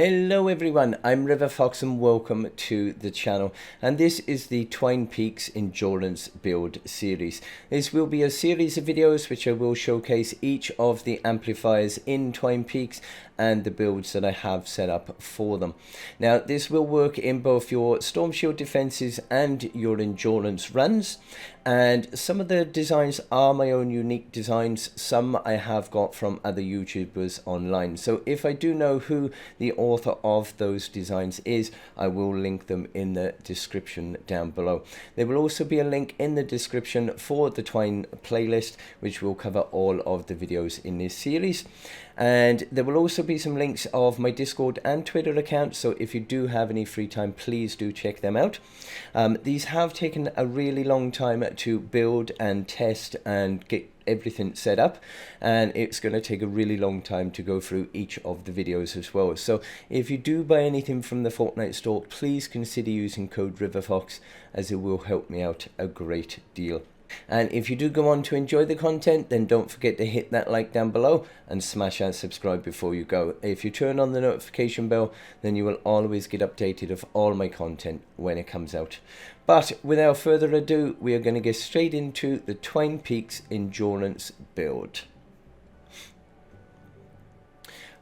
Hello everyone, I'm River Fox and welcome to the channel, and this is the Twine Peaks Endurance build series. This will be a series of videos which I will showcase each of the amplifiers in Twine Peaks and the builds that I have set up for them. Now this will work in both your Storm Shield defenses and your endurance runs, and some of the designs are my own unique designs. Some I have got from other YouTubers online, so if I do know who the author of those designs is, I will link them in the description down below. There will also be a link in the description for the Twine playlist, which will cover all of the videos in this series. And there will also be some links of my Discord and Twitter accounts, so if you do have any free time, please do check them out. These have taken a really long time to build and test and get everything set up, and it's going to take a really long time to go through each of the videos as well. So if you do buy anything from the Fortnite store, please consider using code RiverFox, as it will help me out a great deal. And if you do go on to enjoy the content, then don't forget to hit that like down below and smash that subscribe before you go. If you turn on the notification bell, then you will always get updated of all my content when it comes out. But without further ado, we are going to get straight into the Twine Peaks Endurance build.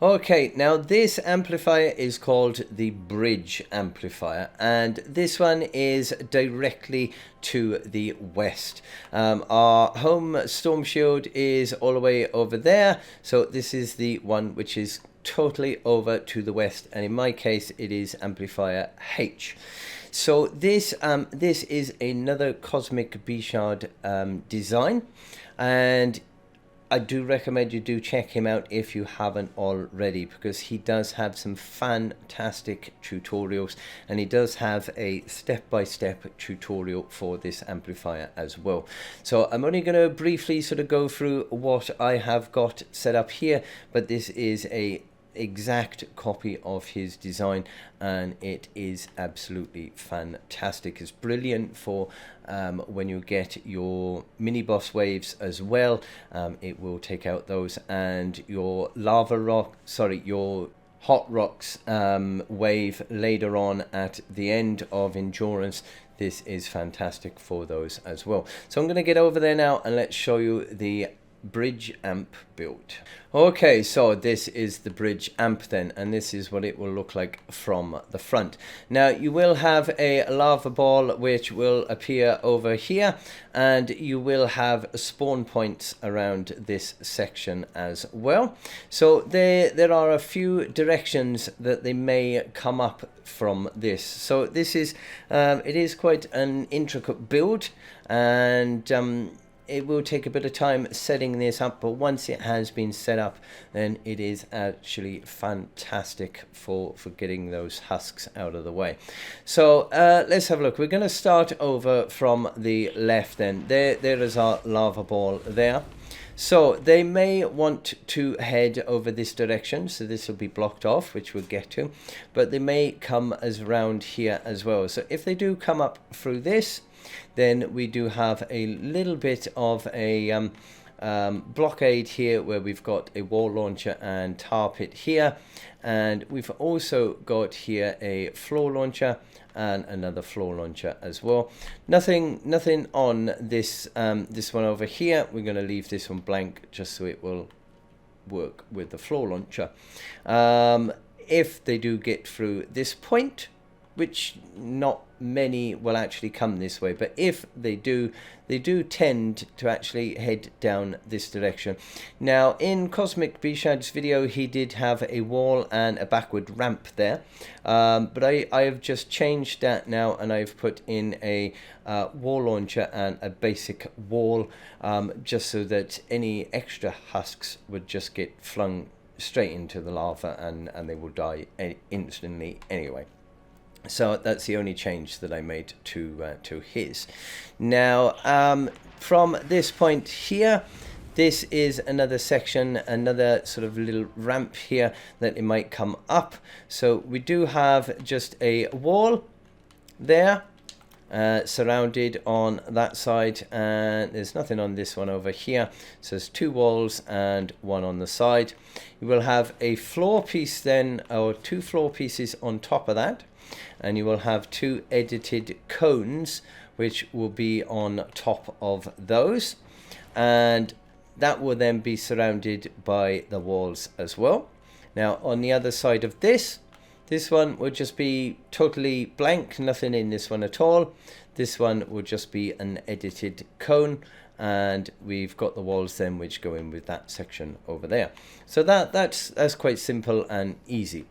Okay, now this amplifier is called the Bridge amplifier, and this one is directly to the west. Our home Storm Shield is all the way over there, so this is the one which is totally over to the west, and in my case it is amplifier H. So this is another Cosmic B-Shard design, and I do recommend you do check him out if you haven't already, because he does have some fantastic tutorials, and he does have a step-by-step tutorial for this amplifier as well. So I'm only going to briefly sort of go through what I have got set up here, but this is a exact copy of his design, and it is absolutely fantastic. It's brilliant for when you get your mini boss waves as well. It will take out those, and your your hot rocks wave later on at the end of endurance. This is fantastic for those as well. So I'm going to get over there now and let's show you the Bridge amp build. Okay, so this is the Bridge amp then, and this is what it will look like from the front. Now you will have a lava ball which will appear over here, and you will have spawn points around this section as well. So there are a few directions that they may come up from this. So this is it is quite an intricate build, and it will take a bit of time setting this up, but once it has been set up, then it is actually fantastic for getting those husks out of the way. So let's have a look. We're going to start over from the left then. There is our lava ball there. So they may want to head over this direction, so this will be blocked off, which we'll get to, but they may come as around here as well. So if they do come up through this, then we do have a little bit of a blockade here, where we've got a wall launcher and tar pit here, and we've also got here a floor launcher and another floor launcher as well. Nothing on this this one over here. We're going to leave this one blank just so it will work with the floor launcher. If they do get through this point, which not many will actually come this way, but if they do tend to actually head down this direction. Now in Cosmic B-Shard's video, he did have a wall and a backward ramp there, but I have just changed that now, and I've put in a wall launcher and a basic wall, just so that any extra husks would just get flung straight into the lava, and they will die instantly anyway. So that's the only change that I made to his. Now from this point here, this is another section, another sort of little ramp here that it might come up. So we do have just a wall there, surrounded on that side, and there's nothing on this one over here. So there's 2 walls and 1 on the side. You will have a floor piece then, or 2 floor pieces on top of that, and you will have 2 edited cones which will be on top of those, and that will then be surrounded by the walls as well. Now on the other side of this one will just be totally blank, nothing in this one at all. This one will just be an edited cone, and we've got the walls then which go in with that section over there. So that's quite simple and easy.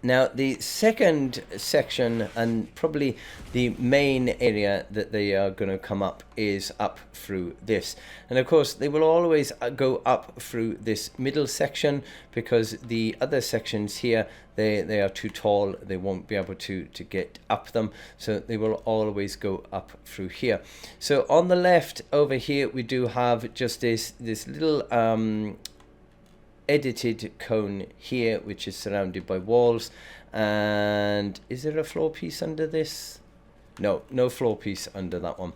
Now the second section, and probably the main area that they are going to come up, is up through this. And of course they will always go up through this middle section, because the other sections here, they are too tall, they won't be able to get up them, so they will always go up through here. So on the left over here we do have just this little edited cone here, which is surrounded by walls. And is there a floor piece under this? No floor piece under that one.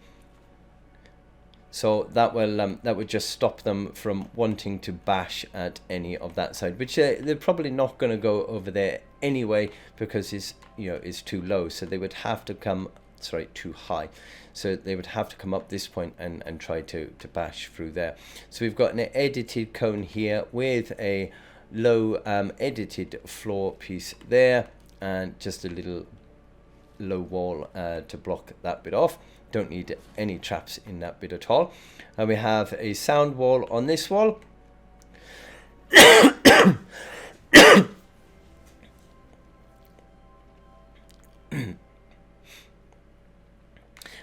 So that would just stop them from wanting to bash at any of that side, which they're probably not going to go over there anyway, because it's too low. So they would have to come, sorry, too high. So they would have to come up this point and try to bash through there. So we've got an edited cone here with a low edited floor piece there, and just a little low wall to block that bit off. Don't need any traps in that bit at all. And we have a sound wall on this wall.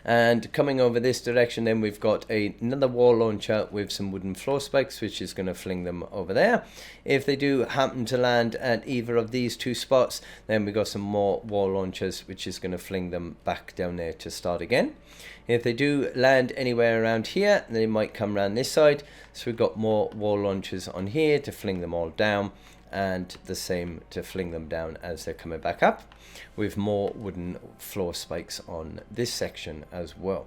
And coming over this direction then, we've got another wall launcher with some wooden floor spikes, which is going to fling them over there. If they do happen to land at either of these 2 spots, then we've got some more wall launchers, which is going to fling them back down there to start again. If they do land anywhere around here, they might come around this side. So we've got more wall launchers on here to fling them all down, and the same to fling them down as they're coming back up, with more wooden floor spikes on this section as well.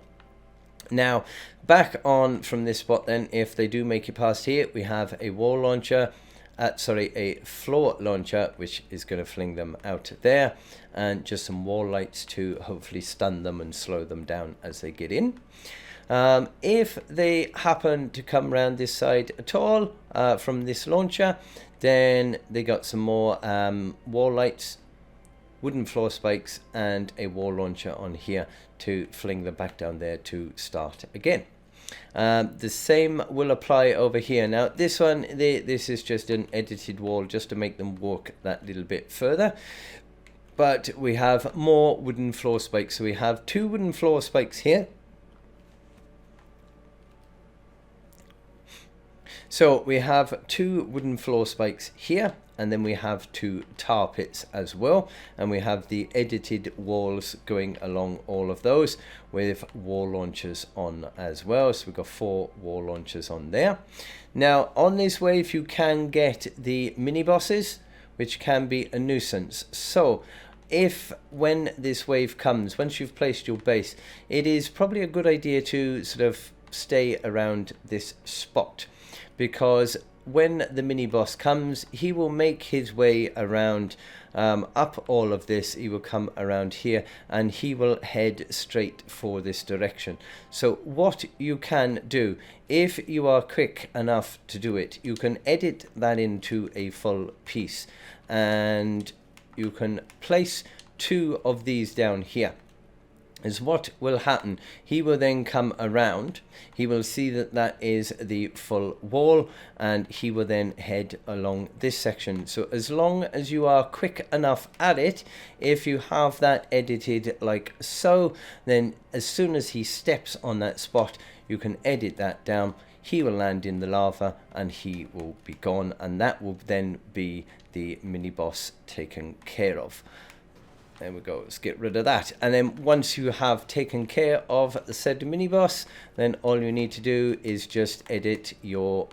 Now back on from this spot then, if they do make it past here, we have a wall launcher, a floor launcher, which is going to fling them out there, and just some wall lights to hopefully stun them and slow them down as they get in. If they happen to come around this side at all from this launcher, then they got some more wall lights, wooden floor spikes, and a wall launcher on here to fling them back down there to start again. The same will apply over here. Now this one, this is just an edited wall just to make them walk that little bit further. But we have more wooden floor spikes. So we have 2 wooden floor spikes here. So we have 2 wooden floor spikes here, and then we have 2 tar pits as well, and we have the edited walls going along all of those with wall launchers on as well. So we've got 4 wall launchers on there. Now on this wave you can get the mini bosses, which can be a nuisance. So when this wave comes, once you've placed your base, it is probably a good idea to sort of stay around this spot, because when the mini boss comes, he will make his way around up all of this. He will come around here and he will head straight for this direction. So what you can do, if you are quick enough to do it, you can edit that into a full piece, and you can place 2 of these down here. Is what will happen. He will then come around, he will see that that is the full wall, and he will then head along this section. So as long as you are quick enough at it, if you have that edited like so, then as soon as he steps on that spot, you can edit that down. He will land in the lava and he will be gone, and that will then be the mini boss taken care of. There we go, let's get rid of that. And then once you have taken care of the said mini boss, then all you need to do is just edit your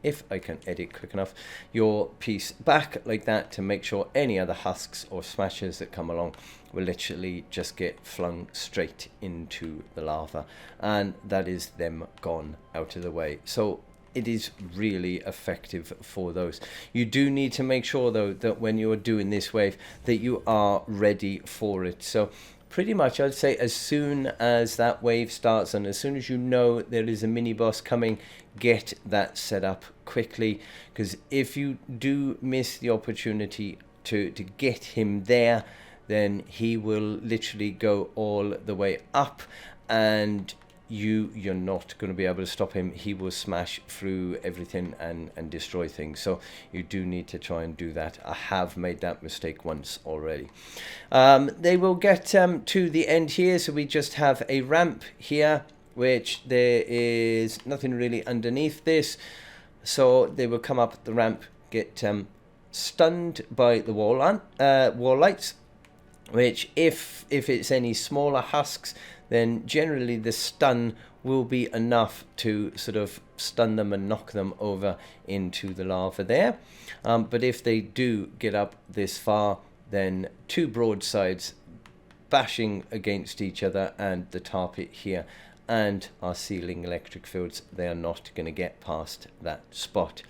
if I can edit quick enough, your piece back like that to make sure any other husks or smashes that come along will literally just get flung straight into the lava, and that is them gone out of the way. So it is really effective for those. You do need to make sure though that when you're doing this wave that you are ready for it. So pretty much I'd say as soon as that wave starts and as soon as you know there is a mini boss coming, get that set up quickly, because if you do miss the opportunity to get him there, then he will literally go all the way up, and you're not going to be able to stop him. He will smash through everything and destroy things. So you do need to try and do that. I have made that mistake once already. They will get to the end here, so we just have a ramp here, which there is nothing really underneath this, so they will come up the ramp, get stunned by the wall lights, which if it's any smaller husks, then generally the stun will be enough to sort of stun them and knock them over into the lava there. But if they do get up this far, then two broadsides bashing against each other and the tar pit here and our ceiling electric fields, they are not going to get past that spot.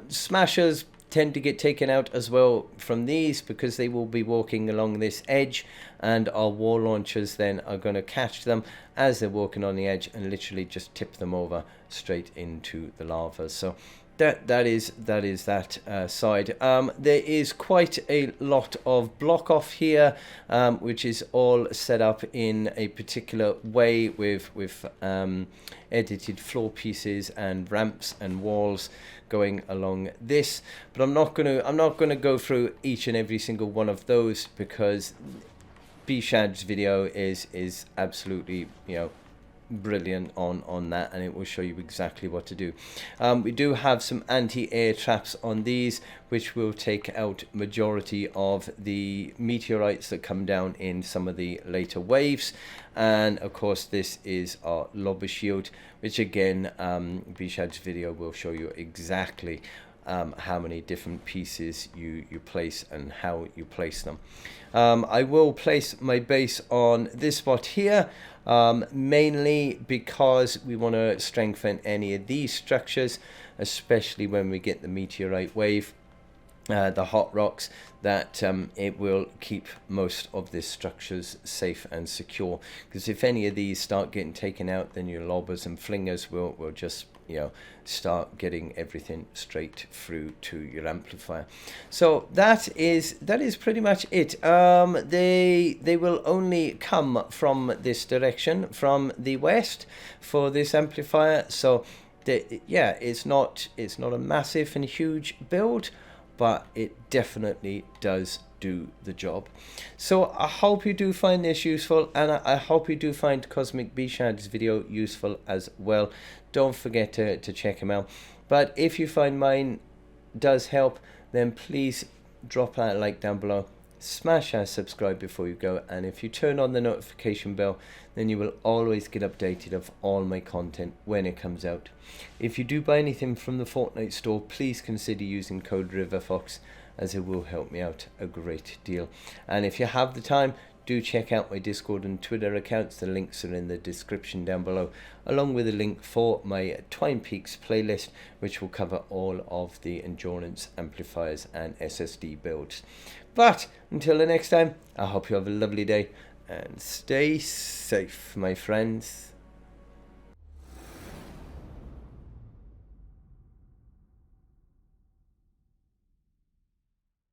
Smashers tend to get taken out as well from these because they will be walking along this edge, and our wall launchers then are going to catch them as they're walking on the edge and literally just tip them over straight into the lava. So that is that side. There is quite a lot of block off here, which is all set up in a particular way with edited floor pieces and ramps and walls going along this. But I'm not gonna go through each and every single one of those because Bshad's video is absolutely, you know, brilliant on that, and it will show you exactly what to do. We do have some anti-air traps on these, which will take out majority of the meteorites that come down in some of the later waves. And of course this is our lobber shield, which again Bshad's video will show you exactly how many different pieces you place and how you place them. I will place my base on this spot here, mainly because we want to strengthen any of these structures, especially when we get the meteorite wave, the hot rocks, that it will keep most of these structures safe and secure, because if any of these start getting taken out, then your lobbers and flingers will just, you know, start getting everything straight through to your amplifier. So that is pretty much it. They will only come from this direction, from the west, for this amplifier. So yeah, it's not a massive and huge build, but it definitely does do the job. So I hope you do find this useful, and I hope you do find Cosmic Bshad's video useful as well. Don't forget to check him out. But if you find mine does help, then please drop that like down below, smash that subscribe before you go, and if you turn on the notification bell, then you will always get updated of all my content when it comes out. If you do buy anything from the Fortnite store, please consider using code RiverFox, as it will help me out a great deal. And if you have the time, do check out my Discord and Twitter accounts. The links are in the description down below, along with a link for my Twine Peaks playlist, which will cover all of the endurance amplifiers and SSD builds. But until the next time, I hope you have a lovely day and stay safe, my friends.